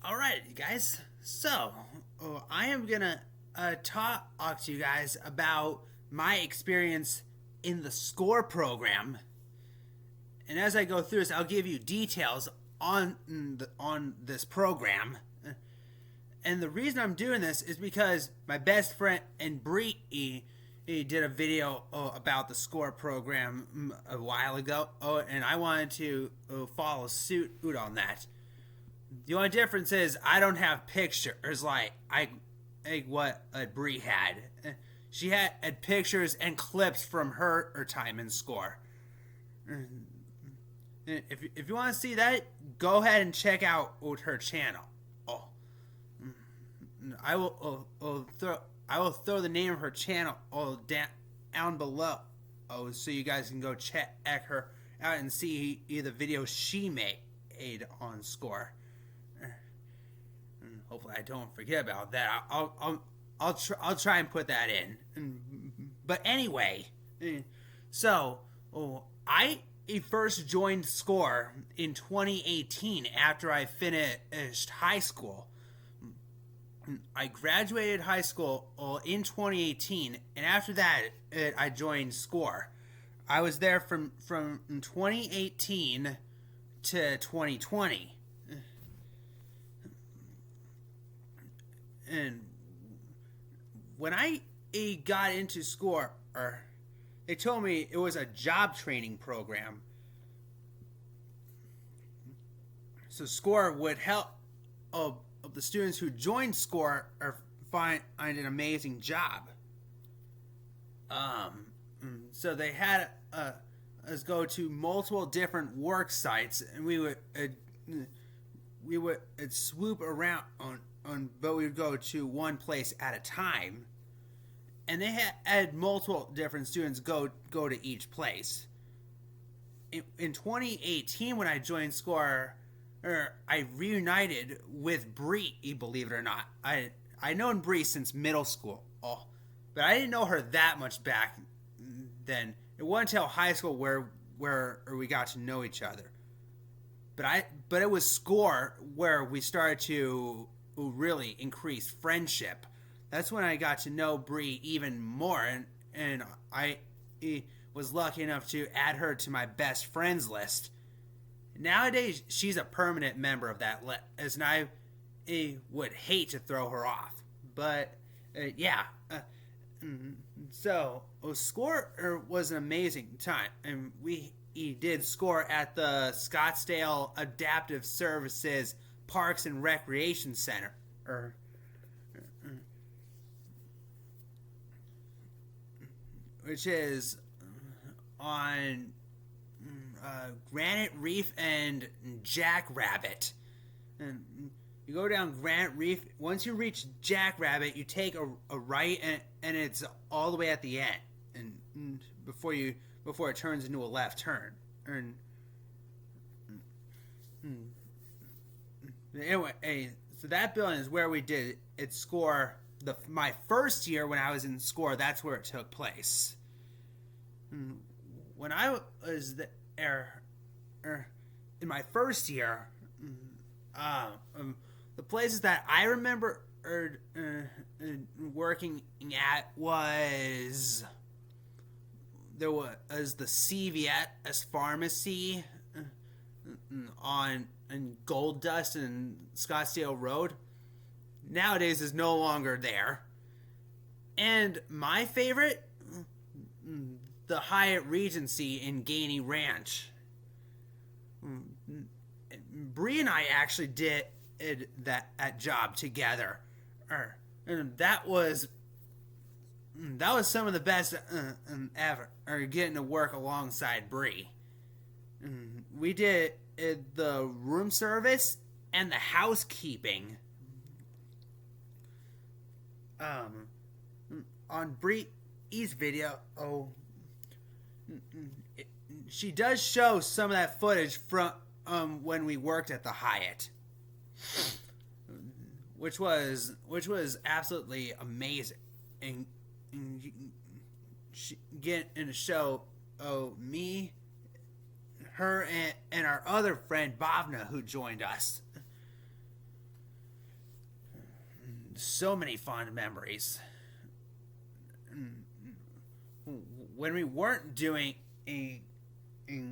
All right, you guys. So, I am gonna talk to you guys about my experience in the SCORE program. And as I go through this, I'll give you details on this program. And the reason I'm doing this is because my best friend and Bree he did a video about the SCORE program a while ago, and I wanted to follow suit on that. The only difference is I don't have pictures like what Bree had. She had pictures and clips from her time in SCORE. If you want to see that, go ahead and check out her channel. Oh, I will throw the name of her channel down below. Oh, so you guys can go check her out and see the videos she made on SCORE. Hopefully, I don't forget about that. I'll try and put that in. But anyway, so I first joined SCORE in 2018 after I finished high school. I graduated high school in 2018, and after that, I joined SCORE. I was there from 2018 to 2020. And when I got into SCORE, they told me it was a job training program. So SCORE would help the students who joined SCORE find an amazing job. So they had us go to multiple different work sites, and we would swoop around but we would go to one place at a time, and they had multiple different students go to each place. In 2018, when I joined SCORE, I reunited with Bree. Believe it or not, I known Bree since middle school. But I didn't know her that much back then. It wasn't until high school where we got to know each other. But it was SCORE where we started to really increase friendship. That's when I got to know Bree even more, and I was lucky enough to add her to my best friends list. Nowadays, she's a permanent member of that list, and I would hate to throw her off. But yeah, so SCORE was an amazing time, and we did SCORE at the Scottsdale Adaptive Services Parks and Recreation Center, which is on Granite Reef and Jackrabbit. And you go down Granite Reef. Once you reach Jackrabbit, you take a right, and it's all the way at the end, and before it turns into a left turn. Anyway, so that building is where we did it. SCORE. My first year when I was in SCORE, that's where it took place. When I was there, in my first year, the places that I remember working at was there was the CVS pharmacy on Gold Dust and Scottsdale Road. Nowadays is no longer there. And my favorite, the Hyatt Regency in Gainey Ranch. Bree and I actually did that job together. And that was some of the best ever. Getting to work alongside Bree. We did the room service and the housekeeping. On Bree's video, she does show some of that footage from when we worked at the Hyatt, which was absolutely amazing. And she getting to show me, her, and our other friend Bhavna, who joined us. So many fond memories. When we weren't doing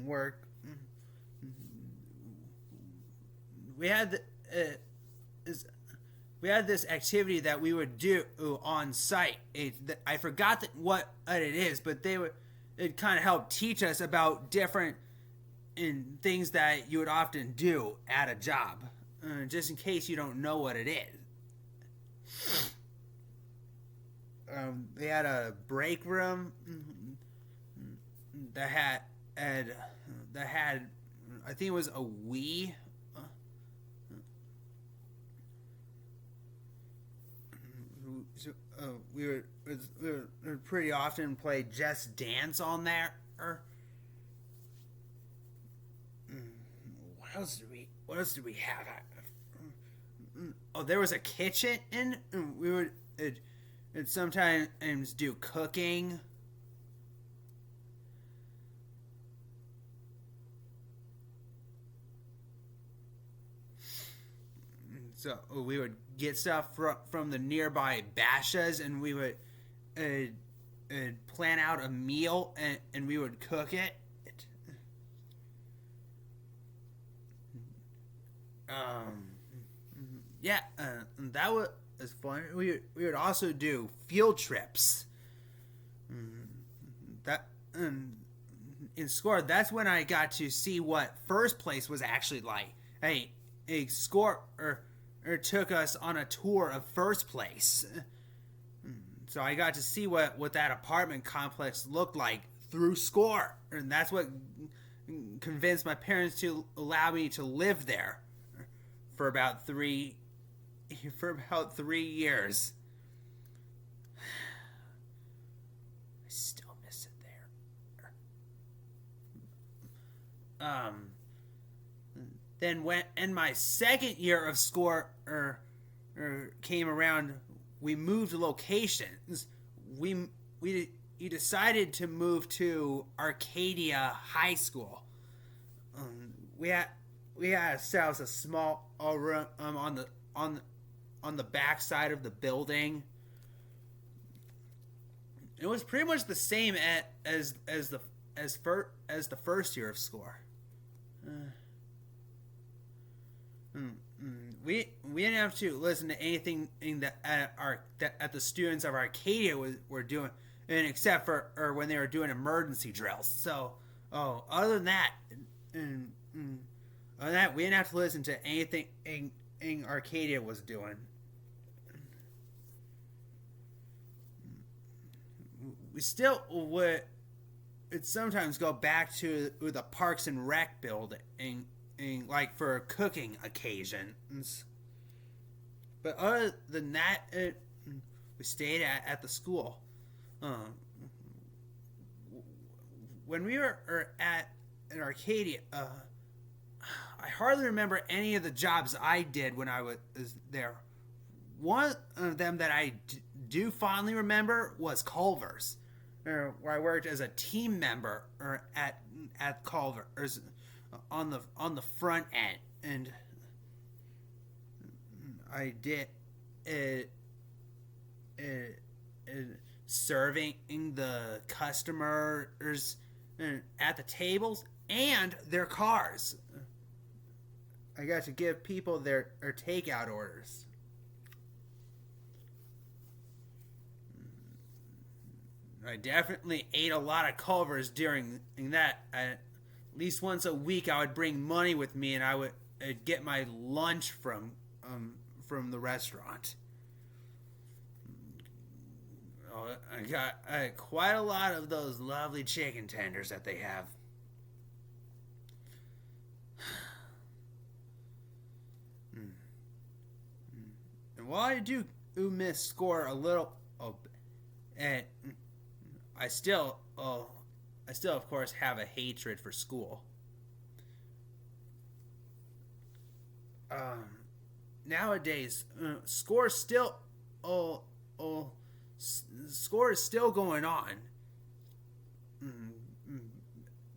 work, we had we had this activity that we would do on site. I forgot what it is, but it kind of helped teach us about different things that you would often do at a job, just in case you don't know what it is. They had a break room that had I think it was a Wii. We would pretty often play Just Dance on there. What else did we have? Oh, there was a kitchen, and we would sometimes do cooking. So we would get stuff from the nearby bashas, and we would plan out a meal, and we would cook it. Yeah, that was fun. We would also do field trips. That in SCORE, that's when I got to see what first place was actually like. Hey, a SCORE or took us on a tour of first place. So I got to see what that apartment complex looked like through SCORE, and that's what convinced my parents to allow me to live there for about 3 years. I still miss it there. Then when in my second year of SCORE came around, we moved locations. We decided to move to Arcadia High School. We had ourselves a small room on the back side of the building. It was pretty much the same as the first year of SCORE. We didn't have to listen to anything that the students of Arcadia were doing, and except for when they were doing emergency drills. So, other than that, we didn't have to listen to anything Arcadia was doing. We still would sometimes go back to the Parks and Rec building, like for cooking occasions. But other than that, we stayed at the school. When we were at Arcadia, I hardly remember any of the jobs I did when I was there. One of them that I do fondly remember was Culver's, where I worked as a team member at Culver's on the front end, and I did serving the customers at the tables and their cars. I got to give people their takeout orders. I definitely ate a lot of Culver's during that. At least once a week, I would bring money with me, and I would get my lunch from the restaurant. I got quite a lot of those lovely chicken tenders that they have. And while I do miss SCORE a little, and I still of course have a hatred for school. Nowadays, SCORE is still going on.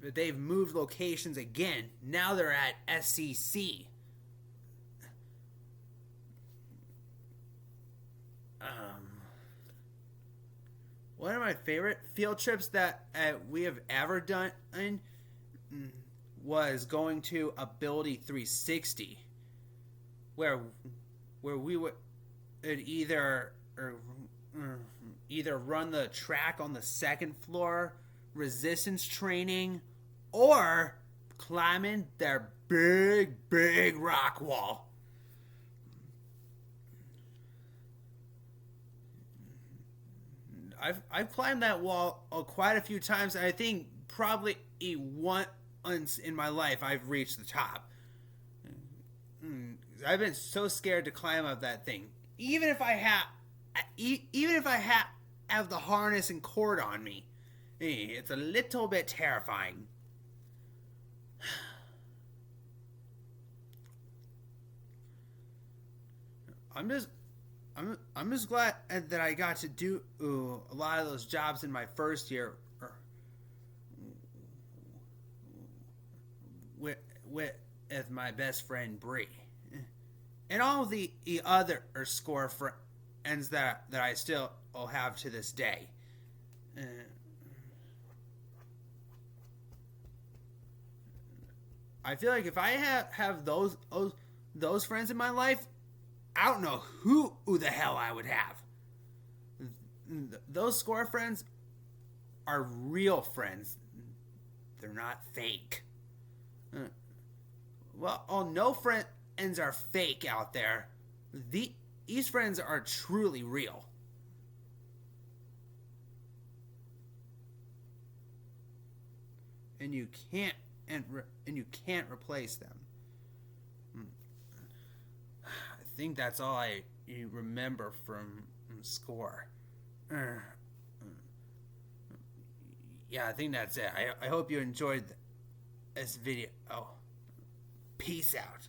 But they've moved locations again. Now they're at SCC. one of my favorite field trips that we have ever done was going to Ability 360, where we would either run the track on the second floor, resistance training, or climbing their big rock wall. I've climbed that wall quite a few times. I think probably once in my life I've reached the top. I've been so scared to climb up that thing. Even if I have the harness and cord on me, it's a little bit terrifying. I'm just glad that I got to do a lot of those jobs in my first year with my best friend Bree, and all the other score friends that I still have to this day. I feel like if I have those friends in my life, I don't know who the hell I would have. Those score friends are real friends. They're not fake. Well, no friends are fake out there. These friends are truly real. And you can't replace them. I think that's all I remember from score. Yeah, I think that's it. I hope you enjoyed this video. Peace out.